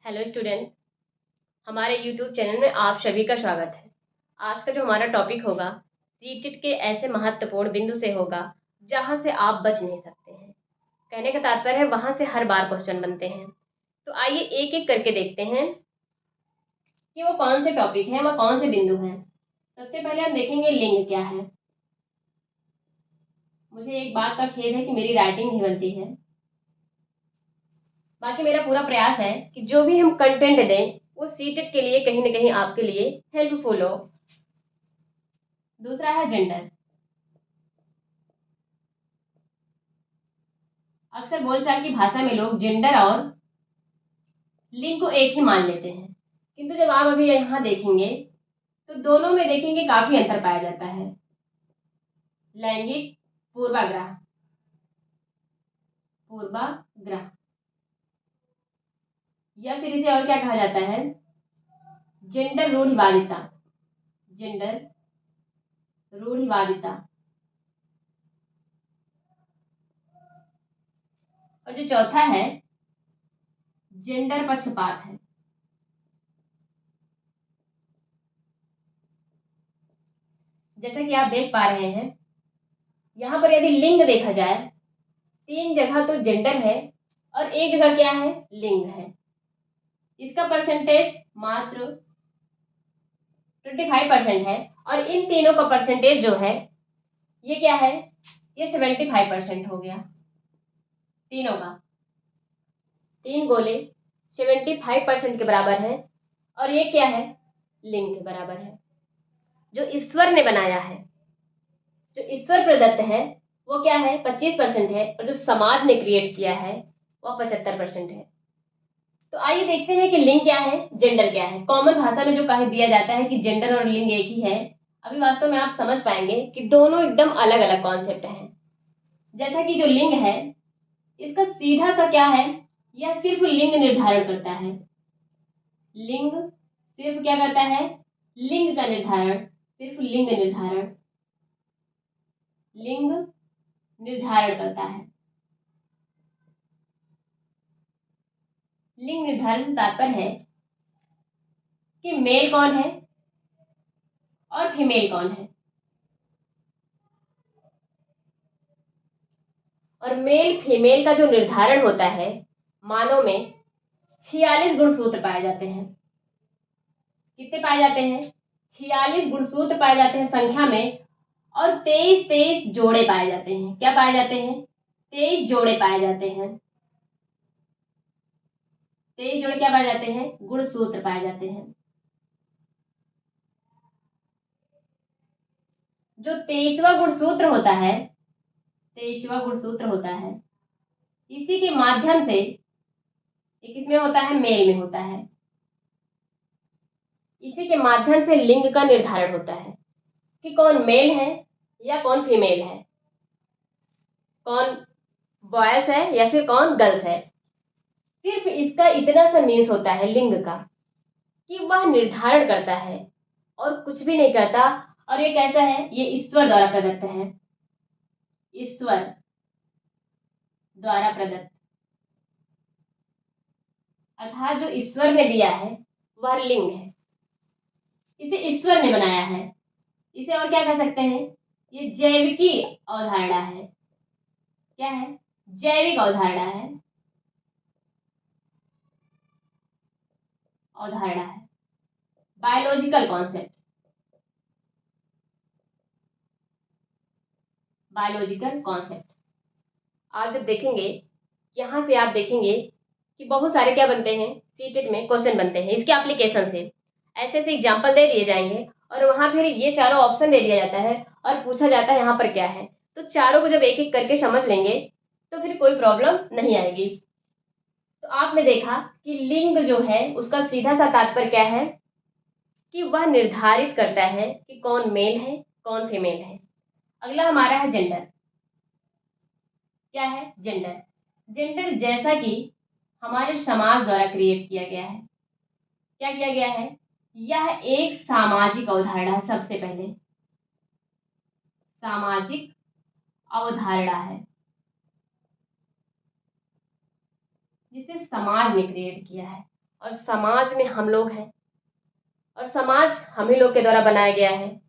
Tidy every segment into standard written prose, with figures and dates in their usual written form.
Hello student, हमारे YouTube channel में आप सभी का स्वागत है। आज का जो हमारा टॉपिक होगा सीटेट के ऐसे महत्वपूर्ण बिंदु से होगा जहां से आप बच नहीं सकते हैं। कहने का तात्पर्य है वहां से हर बार क्वेश्चन बनते हैं। तो आइए एक एक करके देखते हैं कि वो कौन से टॉपिक हैं, वह कौन से बिंदु हैं। सबसे पहले हम देखेंगे लिंग क्या है। मुझे एक बात का खेद है कि मेरी राइटिंग नहीं बनती है, बाकी मेरा पूरा प्रयास है कि जो भी हम कंटेंट दें वो सीटेट के लिए कहीं ना कहीं आपके लिए हेल्पफुल हो। दूसरा है जेंडर। अक्सर बोलचाल की भाषा में लोग जेंडर और लिंग को एक ही मान लेते हैं, किंतु जब आप अभी यहाँ देखेंगे तो दोनों में देखेंगे काफी अंतर पाया जाता है। लैंगिक पूर्वाग्रह, पूर्वाग्रह या फिर इसे और क्या कहा जाता है, जेंडर रूढ़िवादिता, जेंडर रूढ़िवादिता। और जो चौथा है जेंडर पक्षपात है। जैसा कि आप देख पा रहे हैं यहाँ पर यदि लिंग देखा जाए, 3 जगह तो जेंडर है और एक जगह क्या है, लिंग है। इसका परसेंटेज मात्र 25% है और इन तीनों का परसेंटेज जो है ये क्या है, ये 75% हो गया। तीनों का 3 गोले 75% के बराबर है और ये क्या है, लिंग के बराबर है। जो ईश्वर ने बनाया है, जो ईश्वर प्रदत्त है वो क्या है, 25% है और जो समाज ने क्रिएट किया है वह 75% है। तो आइए देखते हैं कि लिंग क्या है, जेंडर क्या है। कॉमन भाषा में जो कह दिया जाता है कि जेंडर और लिंग एक ही है, अभी वास्तव में आप समझ पाएंगे कि दोनों एकदम अलग अलग कॉन्सेप्ट हैं। जैसा कि जो लिंग है इसका सीधा सा क्या है, यह सिर्फ लिंग निर्धारण करता है। लिंग सिर्फ क्या करता है, लिंग का निर्धारण, सिर्फ लिंग निर्धारण, लिंग निर्धारण करता है। लिंग निर्धारण से तात्पर्य है कि मेल कौन है और फीमेल कौन है। और मेल फीमेल का जो निर्धारण होता है, मानव में 46 गुणसूत्र पाए जाते हैं। कितने पाए जाते हैं, 46 गुणसूत्र पाए जाते हैं संख्या में और 23 जोड़े पाए जाते हैं। क्या पाए जाते हैं, 23 जोड़े पाए जाते हैं। 23 जोड़े क्या पाए जाते हैं, गुणसूत्र पाए जाते हैं। जो 23वां गुणसूत्र होता है, 23वां गुणसूत्र होता है, इसी के माध्यम से ये किसमें होता है, मेल में होता है। इसी के माध्यम से लिंग का निर्धारण होता है कि कौन मेल है या कौन फीमेल है, कौन बॉयज है या फिर कौन गर्ल्स है। सिर्फ इसका इतना सा मीन्स होता है लिंग का कि वह निर्धारण करता है और कुछ भी नहीं करता। और ये कैसा है, ये ईश्वर द्वारा प्रदत्त है, ईश्वर द्वारा प्रदत्त, अर्थात जो ईश्वर ने दिया है वह लिंग है। इसे ईश्वर ने बनाया है। इसे और क्या कह सकते हैं, ये जैविकी अवधारणा है। क्या है, जैविक अवधारणा है, अवधारणा है, बायोलॉजिकल कॉन्सेप्ट, बायोलॉजिकल कॉन्सेप्ट। आप जब देखेंगे, यहाँ से आप देखेंगे कि बहुत सारे क्या बनते हैं, सीटेट में क्वेश्चन बनते हैं इसके एप्लीकेशन से। ऐसे ऐसे एग्जाम्पल दे दिए जाएंगे और वहां फिर ये चारों ऑप्शन दे दिया जाता है और पूछा जाता है यहाँ पर क्या है। तो चारों को जब एक एक करके समझ लेंगे तो फिर कोई प्रॉब्लम नहीं आएगी। तो आपने देखा कि लिंग जो है उसका सीधा सा तात्पर्य क्या है कि वह निर्धारित करता है कि कौन मेल है कौन फीमेल है। अगला हमारा है जेंडर। क्या है, जेंडर। जेंडर जैसा कि हमारे समाज द्वारा क्रिएट किया गया है, क्या किया गया है, यह एक सामाजिक अवधारणा है। सबसे पहले सामाजिक अवधारणा है जिसे समाज ने क्रिएट किया है। और समाज में हम लोग हैं और समाज हम ही लोग के द्वारा बनाया गया है।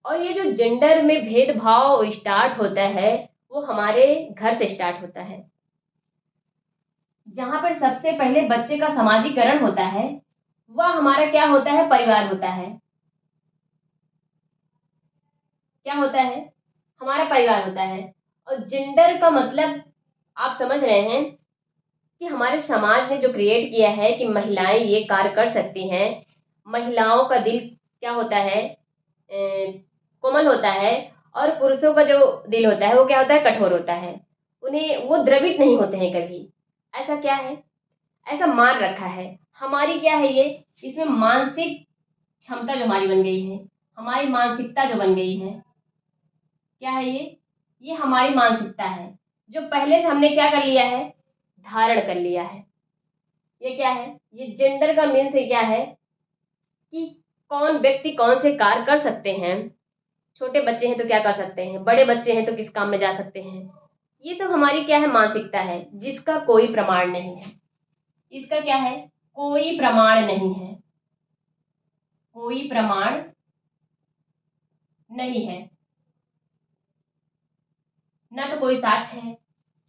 और ये जो जेंडर में भेदभाव स्टार्ट होता है वो हमारे घर से स्टार्ट होता है, जहां पर सबसे पहले बच्चे का समाजीकरण होता है वह हमारा क्या होता है, परिवार होता है। क्या होता है, हमारा परिवार होता है। और जेंडर का मतलब आप समझ रहे हैं कि हमारे समाज ने जो क्रिएट किया है कि महिलाएं ये कार्य कर सकती हैं। महिलाओं का दिल क्या होता है, कोमल होता है, और पुरुषों का जो दिल होता है वो क्या होता है, कठोर होता है। उन्हें वो द्रवित नहीं होते हैं कभी। ऐसा क्या है, ऐसा मान रखा है। हमारी क्या है ये, इसमें मानसिक क्षमता जो हमारी बन गई है, हमारी मानसिकता जो बन गई है, क्या है ये हमारी मानसिकता है जो पहले से हमने क्या कर लिया है, धारण कर लिया है। ये क्या है, ये जेंडर का मीन से क्या है कि कौन व्यक्ति कौन से कार्य कर सकते हैं। छोटे बच्चे हैं तो क्या कर सकते हैं, बड़े बच्चे हैं तो किस काम में जा सकते हैं। ये सब हमारी क्या है, मानसिकता है, जिसका कोई प्रमाण नहीं है। इसका क्या है, कोई प्रमाण नहीं है, कोई प्रमाण नहीं है। ना तो कोई साक्ष्य है,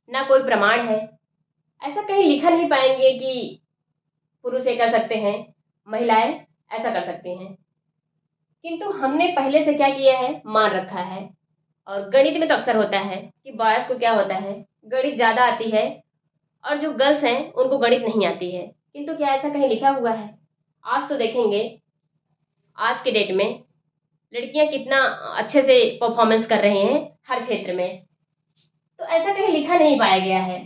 ना कोई प्रमाण है। ऐसा कहीं लिखा नहीं पाएंगे कि पुरुष ये कर सकते हैं, महिलाएं ऐसा कर सकती हैं। किंतु हमने पहले से क्या किया है, मान रखा है। और गणित में तो अक्सर होता है कि बॉयज को क्या होता है, गणित ज़्यादा आती है और जो गर्ल्स हैं उनको गणित नहीं आती है। किंतु क्या ऐसा कहीं लिखा हुआ है? आज तो देखेंगे, आज के डेट में लड़कियां कितना अच्छे से परफॉर्मेंस कर रही हैं हर क्षेत्र में। तो ऐसा कहीं लिखा नहीं पाया गया है।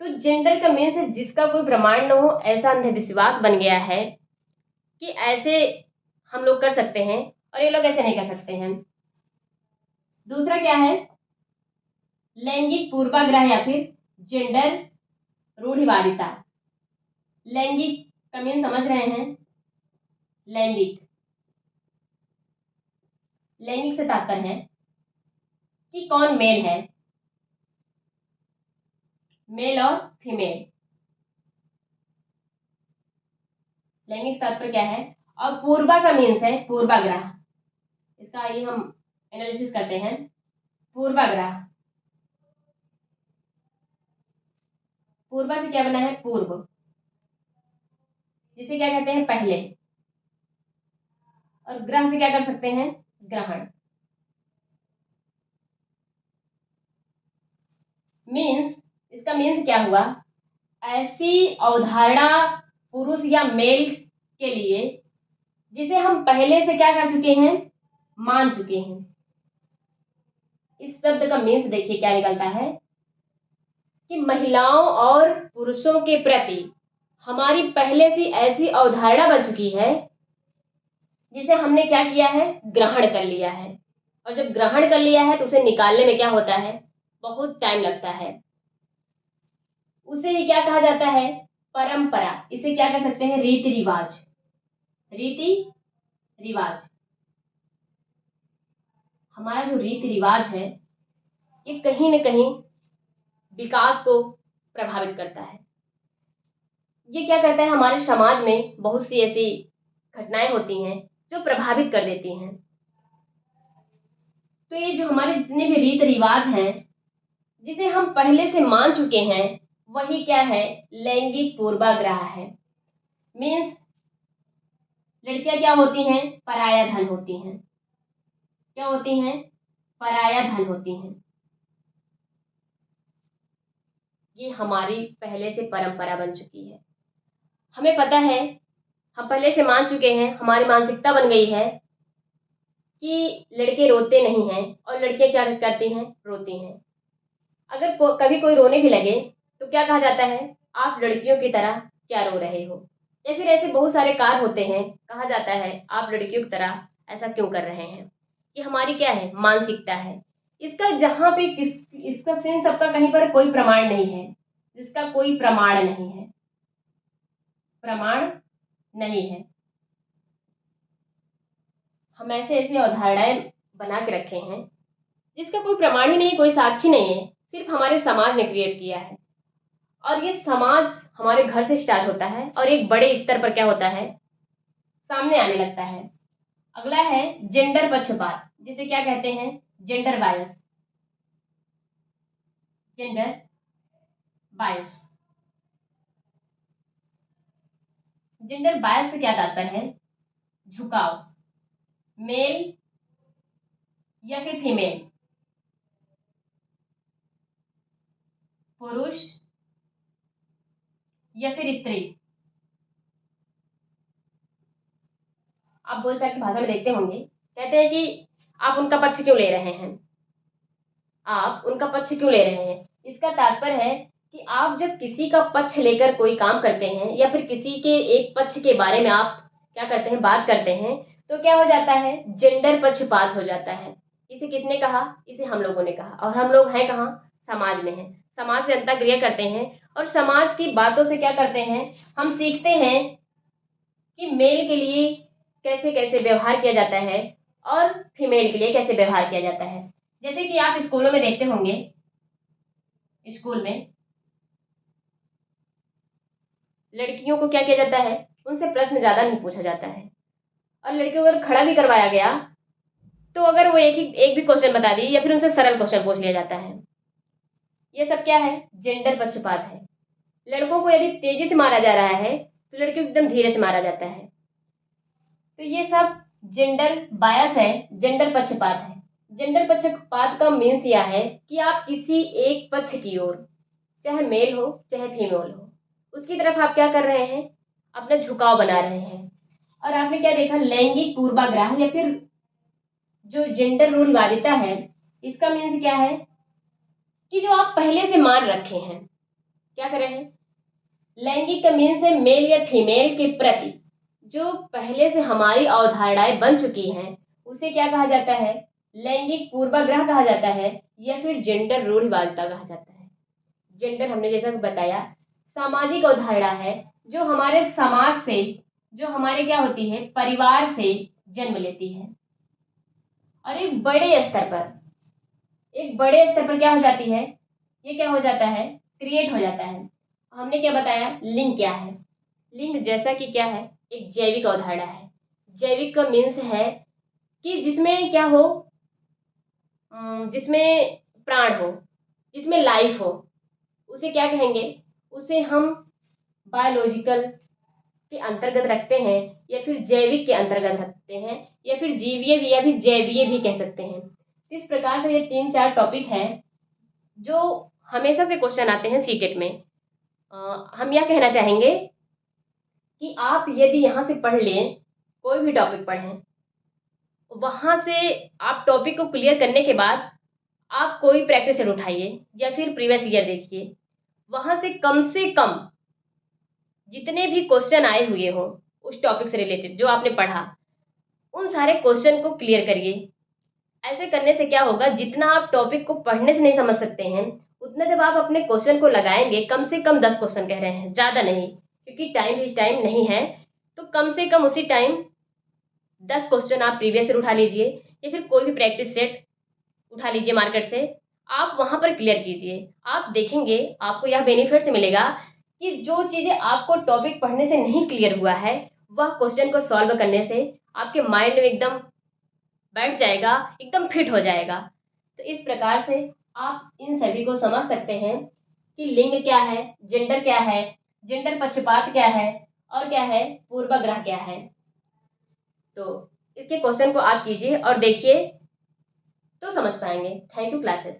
तो जेंडर का मीन्स है जिसका कोई प्रमाण न हो, ऐसा अंधविश्वास बन गया है कि ऐसे हम लोग कर सकते हैं और ये लोग ऐसे नहीं कर सकते हैं। दूसरा क्या है, लैंगिक पूर्वाग्रह या फिर जेंडर रूढ़िवादिता। लैंगिक का मीन समझ रहे हैं, लैंगिक, लैंगिक से तात्पर्य है कि कौन मेल है, मेल और फीमेल। लैंगिक तात्पर्य क्या है। और पूर्वा का मीन्स है पूर्वाग्रह। इसका आइए हम एनालिसिस करते हैं। पूर्वाग्रह, पूर्वा से क्या बना है, पूर्व, जिसे क्या कहते हैं, पहले। और ग्रह से क्या कर सकते हैं, ग्रहण। मीन्स, इसका मीन्स क्या हुआ, ऐसी अवधारणा पुरुष या मेल के लिए जिसे हम पहले से क्या कर चुके हैं, मान चुके हैं। इस शब्द का मीन्स देखिए क्या निकलता है कि महिलाओं और पुरुषों के प्रति हमारी पहले से ऐसी अवधारणा बन चुकी है जिसे हमने क्या किया है, ग्रहण कर लिया है। और जब ग्रहण कर लिया है तो उसे निकालने में क्या होता है, बहुत टाइम लगता है। उसे ही क्या कहा जाता है, परंपरा। इसे क्या कह सकते हैं, रीति रिवाज, रीति रिवाज। हमारा जो रीति रिवाज है ये कहीं न कहीं विकास को प्रभावित करता है। ये क्या करता है, हमारे समाज में बहुत सी ऐसी घटनाएं होती हैं जो प्रभावित कर देती हैं। तो ये जो हमारे जितने भी रीति रिवाज हैं जिसे हम पहले से मान चुके हैं वही क्या है, लैंगिक पूर्वाग्रह है। मीन्स लड़कियां क्या होती हैं, पराया धन होती हैं। क्या होती हैं, पराया धन होती हैं। ये हमारी पहले से परंपरा बन चुकी है। हमें पता है, हम पहले से मान चुके हैं, हमारी मानसिकता बन गई है कि लड़के रोते नहीं हैं और लड़कियां क्या करती हैं, रोती हैं। अगर कभी कोई रोने भी लगे तो क्या कहा जाता है, आप लड़कियों की तरह क्या रो रहे हो। या फिर ऐसे बहुत सारे कार्य होते हैं, कहा जाता है आप लड़कियों की तरह ऐसा क्यों कर रहे हैं। ये हमारी क्या है, मानसिकता है। इसका जहाँ पे इसका सेंस सबका कहीं पर कोई प्रमाण नहीं है, जिसका कोई प्रमाण नहीं है, प्रमाण नहीं है। हम ऐसे ऐसी अवधारणाएं बना के रखे हैं जिसका कोई प्रमाण ही नहीं, कोई साक्षी नहीं है, सिर्फ हमारे समाज ने क्रिएट किया है। और ये समाज हमारे घर से स्टार्ट होता है और एक बड़े स्तर पर क्या होता है, सामने आने लगता है। अगला है जेंडर पक्षपात, जिसे क्या कहते हैं, gender bias. Gender bias, gender bias से क्या तात्पर्य है, झुकाव, मेल या फिर फीमेल, पुरुष या फिर स्त्री। आप बोलचाल की भाषा में देखते होंगे, कहते हैं कि आप उनका पक्ष क्यों ले रहे हैं, आप उनका पक्ष क्यों ले रहे हैं। इसका तात्पर्य है कि आप जब किसी का पक्ष लेकर कोई काम करते हैं या फिर किसी के एक पक्ष के बारे में आप क्या करते हैं, बात करते हैं, तो क्या हो जाता है, जेंडर पक्षपात हो जाता है। इसे किसने कहा, इसे हम लोगों ने कहा। और हम लोग हैं कहाँ, समाज में हैं, समाज से अंतःक्रिया करते हैं और समाज की बातों से क्या करते हैं, हम सीखते हैं कि मेल के लिए कैसे कैसे व्यवहार किया जाता है और फीमेल के लिए कैसे व्यवहार किया जाता है। जैसे कि आप स्कूलों में देखते होंगे, स्कूल में लड़कियों को क्या किया जाता है, उनसे प्रश्न ज्यादा नहीं पूछा जाता है, और लड़कियों को अगर खड़ा भी करवाया गया तो अगर वो एक भी क्वेश्चन बता दी या फिर उनसे सरल क्वेश्चन पूछ लिया जाता है। ये सब क्या है, जेंडर पक्षपात है। लड़कों को यदि तेजी से मारा जा रहा है तो लड़कियों को एकदम धीरे से मारा जाता है। तो ये सब जेंडर बायस है, जेंडर पक्षपात है। जेंडर पक्षपात का मीन्स यह है कि आप किसी एक पक्ष की ओर, चाहे मेल हो चाहे फीमेल हो, उसकी तरफ आप क्या कर रहे हैं, अपना झुकाव बना रहे हैं। और आपने क्या देखा, लैंगिक पूर्वाग्रह या फिर जो जेंडर रूढ़िवादिता है, इसका मीन्स क्या है कि जो आप पहले से मान रखे हैं, क्या कर रहे हैं, लैंगिक का मीन्स है मेल या फीमेल के प्रति जो पहले से हमारी अवधारणाएं बन चुकी हैं, उसे क्या कहा जाता है, लैंगिक पूर्वाग्रह कहा जाता है या फिर जेंडर रूढ़िवादिता कहा जाता है। जेंडर हमने जैसा बताया सामाजिक अवधारणा है जो हमारे समाज से, जो हमारे क्या होती है, परिवार से जन्म लेती है और एक बड़े स्तर पर क्या हो जाती है, ये क्या हो जाता है, क्रिएट हो जाता है। हमने क्या बताया, लिंग क्या है, लिंग जैसा कि क्या है, एक जैविक अवधारणा है। जैविक का मीन्स है कि जिसमें क्या हो, जिसमें प्राण हो, जिसमें लाइफ हो, उसे क्या कहेंगे, उसे हम बायोलॉजिकल के अंतर्गत रखते हैं या फिर जैविक के अंतर्गत रखते हैं या फिर जीवीय भी या फिर जैवीय भी कह सकते हैं। इस प्रकार से ये 3-4 टॉपिक हैं जो हमेशा से क्वेश्चन आते हैं सीटेट में। हम यह कहना चाहेंगे कि आप यदि यहाँ से पढ़ लें, कोई भी टॉपिक पढ़ें, वहाँ से आप टॉपिक को क्लियर करने के बाद आप कोई प्रैक्टिस सेट उठाइए या फिर प्रीवियस ईयर देखिए, वहाँ से कम जितने भी क्वेश्चन आए हुए हो उस टॉपिक से रिलेटेड जो आपने पढ़ा, उन सारे क्वेश्चन को क्लियर करिए। ऐसे करने से क्या होगा, जितना आप टॉपिक को पढ़ने से नहीं समझ सकते हैं, उतना जब आप अपने क्वेश्चन को लगाएंगे, कम से कम 10 क्वेश्चन कह रहे हैं, ज़्यादा नहीं, क्योंकि टाइम नहीं है, तो कम से कम उसी टाइम 10 क्वेश्चन आप प्रीवियस ईयर उठा लीजिए या फिर कोई भी प्रैक्टिस सेट उठा लीजिए मार्केट से, आप वहाँ पर क्लियर कीजिए। आप देखेंगे आपको यह बेनिफिट्स मिलेगा कि जो चीज़ें आपको टॉपिक पढ़ने से नहीं क्लियर हुआ है, वह क्वेश्चन को सॉल्व करने से आपके माइंड में एकदम बैठ जाएगा, एकदम फिट हो जाएगा। तो इस प्रकार से आप इन सभी को समझ सकते हैं कि लिंग क्या है, जेंडर क्या है, जेंडर पक्षपात क्या है और क्या है, पूर्वाग्रह क्या है। तो इसके क्वेश्चन को आप कीजिए और देखिए तो समझ पाएंगे। Thank you classes.